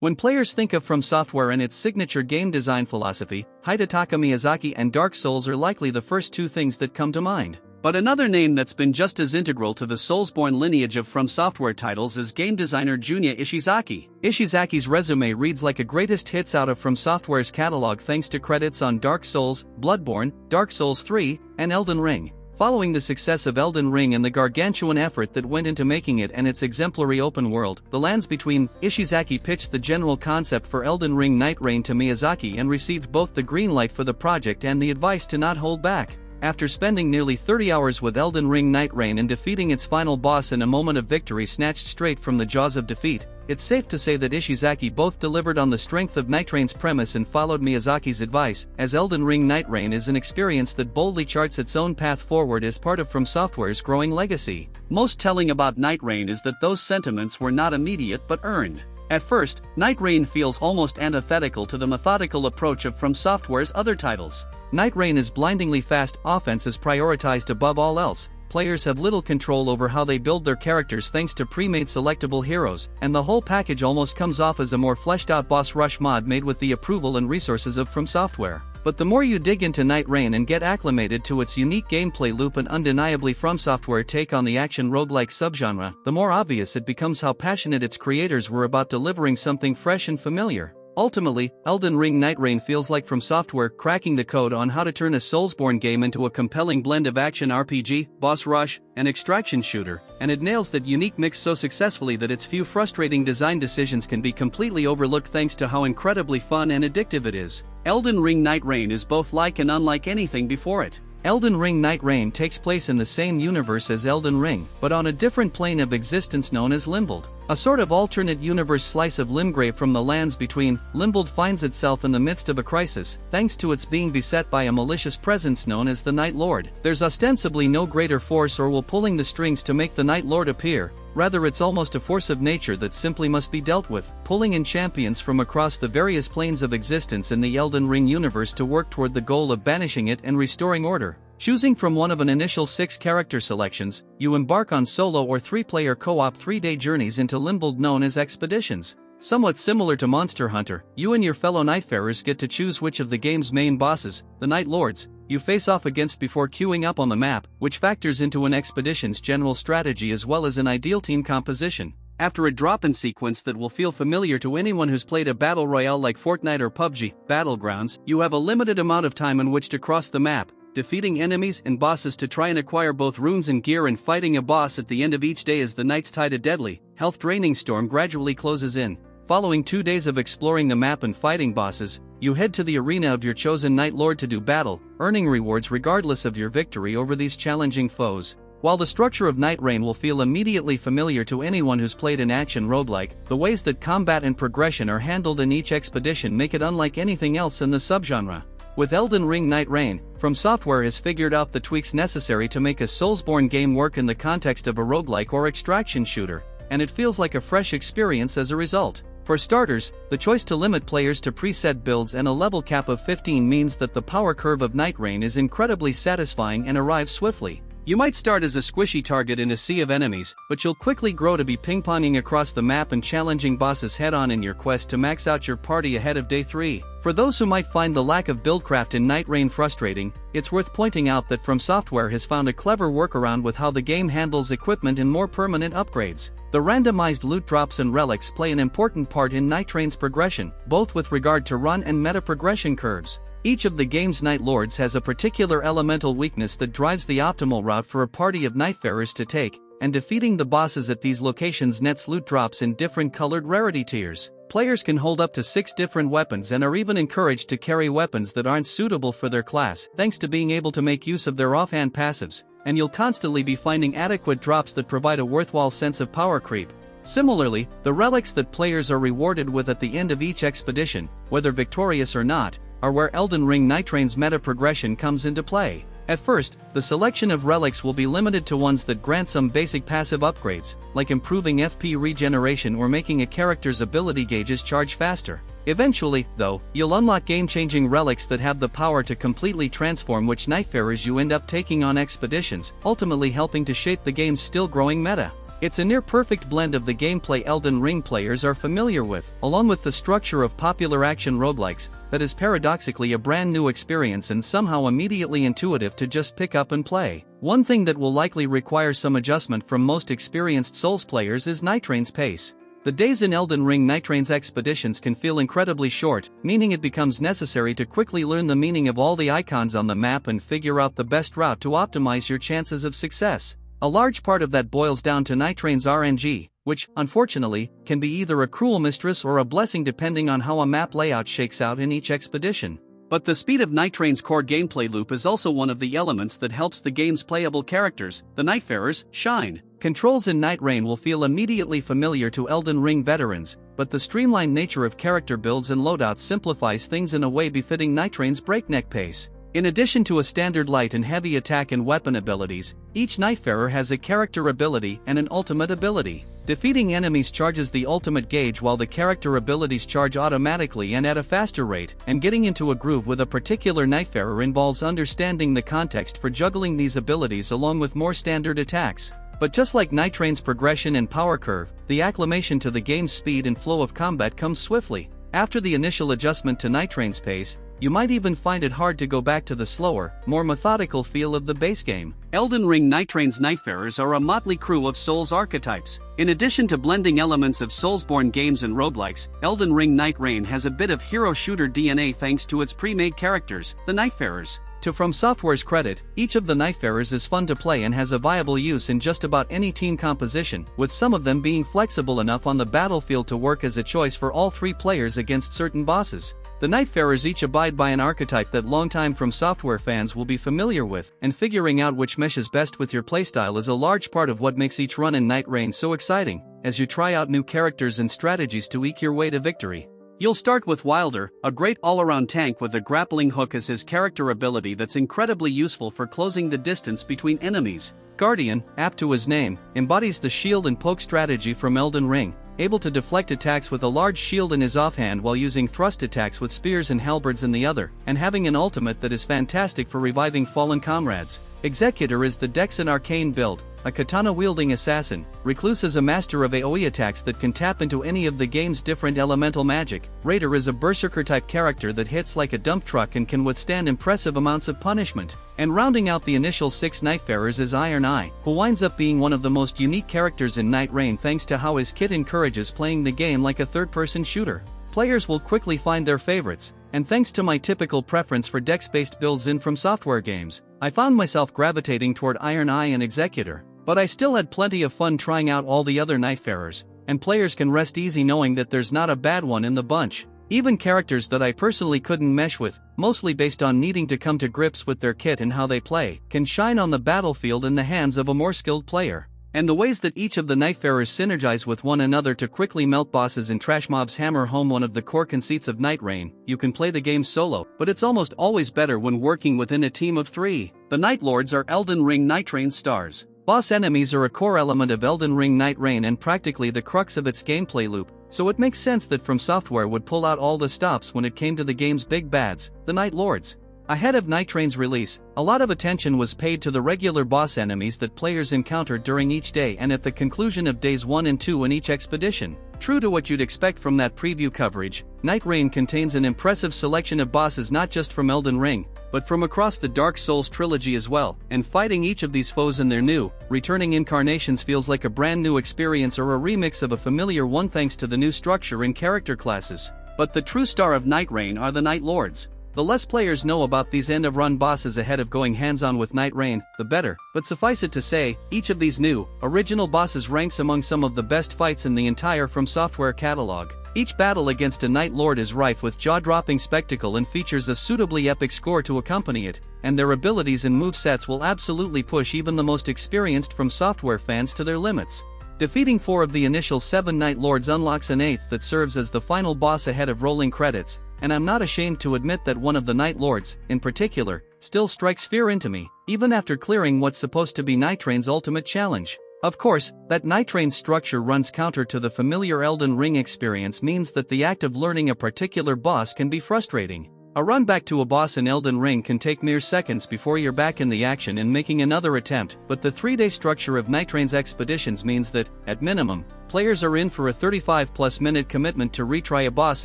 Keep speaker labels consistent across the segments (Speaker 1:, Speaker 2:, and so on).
Speaker 1: When players think of From Software and its signature game design philosophy, Hidetaka Miyazaki and Dark Souls are likely the first two things that come to mind. But another name that's been just as integral to the Soulsborne lineage of From Software titles is game designer Junya Ishizaki. Ishizaki's resume reads like a greatest hits out of From Software's catalog thanks to credits on Dark Souls, Bloodborne, Dark Souls 3, and Elden Ring. Following the success of Elden Ring and the gargantuan effort that went into making it and its exemplary open world, The Lands Between, Ishizaki pitched the general concept for Elden Ring Nightreign to Miyazaki and received both the green light for the project and the advice to not hold back. After spending nearly 30 hours with Elden Ring Nightreign and defeating its final boss in a moment of victory snatched straight from the jaws of defeat, it's safe to say that Ishizaki both delivered on the strength of Nightraign's premise and followed Miyazaki's advice, as Elden Ring Nightreign is an experience that boldly charts its own path forward as part of From Software's growing legacy. Most telling about Nightreign is that those sentiments were not immediate but earned. At first, Nightreign feels almost antithetical to the methodical approach of From Software's other titles. Nightreign is blindingly fast, offense is prioritized above all else, players have little control over how they build their characters thanks to pre-made selectable heroes, and the whole package almost comes off as a more fleshed-out boss rush mod made with the approval and resources of From Software. But the more you dig into Nightreign and get acclimated to its unique gameplay loop and undeniably From Software take on the action roguelike subgenre, the more obvious it becomes how passionate its creators were about delivering something fresh and familiar. Ultimately, Elden Ring Nightreign feels like From Software cracking the code on how to turn a Soulsborne game into a compelling blend of action RPG, boss rush, and extraction shooter, and it nails that unique mix so successfully that its few frustrating design decisions can be completely overlooked thanks to how incredibly fun and addictive it is. Elden Ring Nightreign is both like and unlike anything before it. Elden Ring Nightreign takes place in the same universe as Elden Ring, but on a different plane of existence known as Limbold. A sort of alternate universe slice of Limgrave from the lands between. Limbold finds itself in the midst of a crisis, thanks to its being beset by a malicious presence known as the Night Lord. There's ostensibly no greater force or will pulling the strings to make the Night Lord appear, rather it's almost a force of nature that simply must be dealt with, pulling in champions from across the various planes of existence in the Elden Ring universe to work toward the goal of banishing it and restoring order. Choosing from one of an initial 6 character selections, you embark on solo or 3-player co-op 3-day journeys into Limbold known as expeditions. Somewhat similar to Monster Hunter, you and your fellow Nightfarers get to choose which of the game's main bosses, the Night Lords, you face off against before queuing up on the map, which factors into an expedition's general strategy as well as an ideal team composition. After a drop-in sequence that will feel familiar to anyone who's played a battle royale like Fortnite or PUBG, Battlegrounds, you have a limited amount of time in which to cross the map, defeating enemies and bosses to try and acquire both runes and gear and fighting a boss at the end of each day as the night's tide a deadly, health-draining storm gradually closes in. Following 2 days of exploring the map and fighting bosses, you head to the arena of your chosen Night Lord to do battle, earning rewards regardless of your victory over these challenging foes. While the structure of Nightreign will feel immediately familiar to anyone who's played an action roguelike, the ways that combat and progression are handled in each expedition make it unlike anything else in the subgenre. With Elden Ring Nightreign, From Software has figured out the tweaks necessary to make a Soulsborne game work in the context of a roguelike or extraction shooter, and it feels like a fresh experience as a result. For starters, the choice to limit players to preset builds and a level cap of 15 means that the power curve of Nightreign is incredibly satisfying and arrives swiftly. You might start as a squishy target in a sea of enemies, but you'll quickly grow to be ping-ponging across the map and challenging bosses head-on in your quest to max out your party ahead of day 3. For those who might find the lack of buildcraft in Nightreign frustrating, it's worth pointing out that From Software has found a clever workaround with how the game handles equipment and more permanent upgrades. The randomized loot drops and relics play an important part in Nightraign's progression, both with regard to run and meta progression curves. Each of the game's Night Lords has a particular elemental weakness that drives the optimal route for a party of Nightfarers to take, and defeating the bosses at these locations nets loot drops in different colored rarity tiers. Players can hold up to 6 different weapons and are even encouraged to carry weapons that aren't suitable for their class, thanks to being able to make use of their offhand passives, and you'll constantly be finding adequate drops that provide a worthwhile sense of power creep. Similarly, the relics that players are rewarded with at the end of each expedition, whether victorious or not, are where Elden Ring Nightraign's meta progression comes into play. At first, the selection of relics will be limited to ones that grant some basic passive upgrades, like improving FP regeneration or making a character's ability gauges charge faster. Eventually, though, you'll unlock game-changing relics that have the power to completely transform which Nightfarers you end up taking on expeditions, ultimately helping to shape the game's still-growing meta. It's a near-perfect blend of the gameplay Elden Ring players are familiar with, along with the structure of popular action roguelikes, that is paradoxically a brand new experience and somehow immediately intuitive to just pick up and play. One thing that will likely require some adjustment from most experienced Souls players is Nightreign's pace. The days in Elden Ring Nightreign's expeditions can feel incredibly short, meaning it becomes necessary to quickly learn the meaning of all the icons on the map and figure out the best route to optimize your chances of success. A large part of that boils down to Nightreign's RNG, which, unfortunately, can be either a cruel mistress or a blessing depending on how a map layout shakes out in each expedition. But the speed of Nightreign's core gameplay loop is also one of the elements that helps the game's playable characters, the Nightfarers, shine. Controls in Nightreign will feel immediately familiar to Elden Ring veterans, but the streamlined nature of character builds and loadouts simplifies things in a way befitting Nightreign's breakneck pace. In addition to a standard light and heavy attack and weapon abilities, each Nightfarer has a character ability and an ultimate ability. Defeating enemies charges the ultimate gauge while the character abilities charge automatically and at a faster rate, and getting into a groove with a particular Nightfarer involves understanding the context for juggling these abilities along with more standard attacks. But just like Nightreign's progression and power curve, the acclimation to the game's speed and flow of combat comes swiftly. After the initial adjustment to Nightreign's pace, you might even find it hard to go back to the slower, more methodical feel of the base game. Elden Ring Nightreign's Nightfarers are a motley crew of Souls archetypes. In addition to blending elements of Soulsborne games and roguelikes, Elden Ring Nightreign has a bit of hero shooter DNA thanks to its pre-made characters, the Nightfarers. To FromSoftware's credit, each of the Nightfarers is fun to play and has a viable use in just about any team composition, with some of them being flexible enough on the battlefield to work as a choice for all three players against certain bosses. The Nightfarers each abide by an archetype that longtime FromSoftware fans will be familiar with, and figuring out which meshes best with your playstyle is a large part of what makes each run in Nightreign so exciting, as you try out new characters and strategies to eke your way to victory. You'll start with Wilder, a great all-around tank with a grappling hook as his character ability that's incredibly useful for closing the distance between enemies. Guardian, apt to his name, embodies the shield and poke strategy from Elden Ring, able to deflect attacks with a large shield in his offhand while using thrust attacks with spears and halberds in the other, and having an ultimate that is fantastic for reviving fallen comrades. Executor is the Dex and Arcane build, a katana-wielding assassin. Recluse is a master of AoE attacks that can tap into any of the game's different elemental magic. Raider is a berserker-type character that hits like a dump truck and can withstand impressive amounts of punishment. And rounding out the initial 6 Nightfarers is Iron Eye, who winds up being one of the most unique characters in Nightreign thanks to how his kit encourages playing the game like a third-person shooter. Players will quickly find their favorites, and thanks to my typical preference for dex-based builds in FromSoftware games, I found myself gravitating toward Iron Eye and Executor. But I still had plenty of fun trying out all the other Nightfarers, and players can rest easy knowing that there's not a bad one in the bunch. Even characters that I personally couldn't mesh with, mostly based on needing to come to grips with their kit and how they play, can shine on the battlefield in the hands of a more skilled player. And the ways that each of the Nightfarers synergize with one another to quickly melt bosses and trash mobs hammer home one of the core conceits of Nightreign. You can play the game solo, but it's almost always better when working within a team of 3. The Night Lords are Elden Ring Nightreign stars. Boss enemies are a core element of Elden Ring Nightreign and practically the crux of its gameplay loop, so it makes sense that FromSoftware would pull out all the stops when it came to the game's big bads, the Night Lords. Ahead of Nightreign's release, a lot of attention was paid to the regular boss enemies that players encountered during each day and at the conclusion of days 1 and 2 in each expedition. True to what you'd expect from that preview coverage, Nightreign contains an impressive selection of bosses not just from Elden Ring, but from across the Dark Souls trilogy as well, and fighting each of these foes in their new, returning incarnations feels like a brand new experience or a remix of a familiar one thanks to the new structure and character classes. But the true star of Nightreign are the Night Lords. The less players know about these end-of-run bosses ahead of going hands-on with Nightreign, the better, but suffice it to say, each of these new, original bosses ranks among some of the best fights in the entire FromSoftware catalog. Each battle against a Night Lord is rife with jaw-dropping spectacle and features a suitably epic score to accompany it, and their abilities and movesets will absolutely push even the most experienced FromSoftware fans to their limits. Defeating 4 of the initial 7 Night Lords unlocks an 8th that serves as the final boss ahead of rolling credits, and I'm not ashamed to admit that one of the Night Lords, in particular, still strikes fear into me, even after clearing what's supposed to be Nightreign's ultimate challenge. Of course, that Nightreign's structure runs counter to the familiar Elden Ring experience means that the act of learning a particular boss can be frustrating. A run back to a boss in Elden Ring can take mere seconds before you're back in the action and making another attempt, but the 3-day structure of Nightreign's expeditions means that, at minimum, players are in for a 35+ minute commitment to retry a boss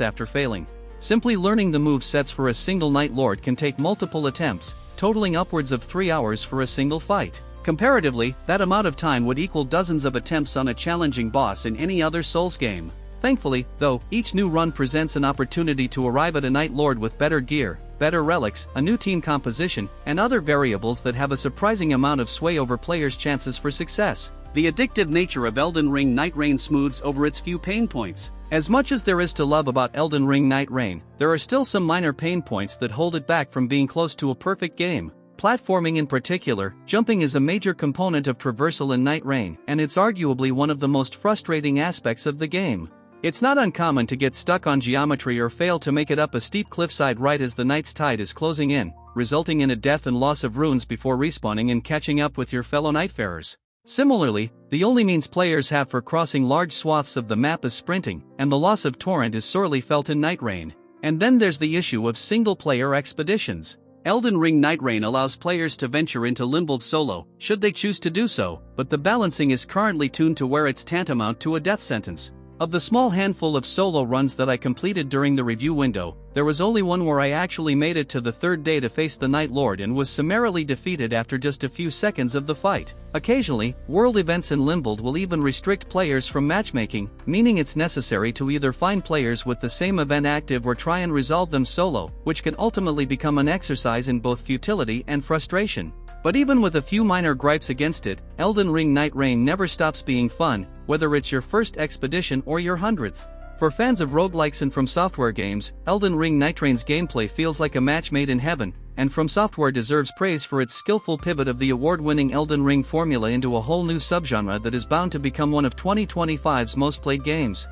Speaker 1: after failing. Simply learning the move sets for a single Night Lord can take multiple attempts, totaling upwards of 3 hours for a single fight. Comparatively, that amount of time would equal dozens of attempts on a challenging boss in any other Souls game. Thankfully, though, each new run presents an opportunity to arrive at a Night Lord with better gear, better relics, a new team composition, and other variables that have a surprising amount of sway over players' chances for success. The addictive nature of Elden Ring Nightreign smooths over its few pain points. As much as there is to love about Elden Ring Nightreign, there are still some minor pain points that hold it back from being close to a perfect game. Platforming in particular, jumping is a major component of traversal in Nightreign, and it's arguably one of the most frustrating aspects of the game. It's not uncommon to get stuck on geometry or fail to make it up a steep cliffside right as the night's tide is closing in, resulting in a death and loss of runes before respawning and catching up with your fellow Nightfarers. Similarly, the only means players have for crossing large swaths of the map is sprinting, and the loss of torrent is sorely felt in Nightreign. And then there's the issue of single-player expeditions. Elden Ring Nightreign allows players to venture into Limbold solo, should they choose to do so, but the balancing is currently tuned to where it's tantamount to a death sentence. Of the small handful of solo runs that I completed during the review window, there was only one where I actually made it to the 3rd day to face the Night Lord and was summarily defeated after just a few seconds of the fight. Occasionally, world events in Limbold will even restrict players from matchmaking, meaning it's necessary to either find players with the same event active or try and resolve them solo, which can ultimately become an exercise in both futility and frustration. But even with a few minor gripes against it, Elden Ring Nightreign never stops being fun, whether it's your first expedition or your 100th. For fans of roguelikes and FromSoftware games, Elden Ring Nightreign's gameplay feels like a match made in heaven, and FromSoftware deserves praise for its skillful pivot of the award-winning Elden Ring formula into a whole new subgenre that is bound to become one of 2025's most played games.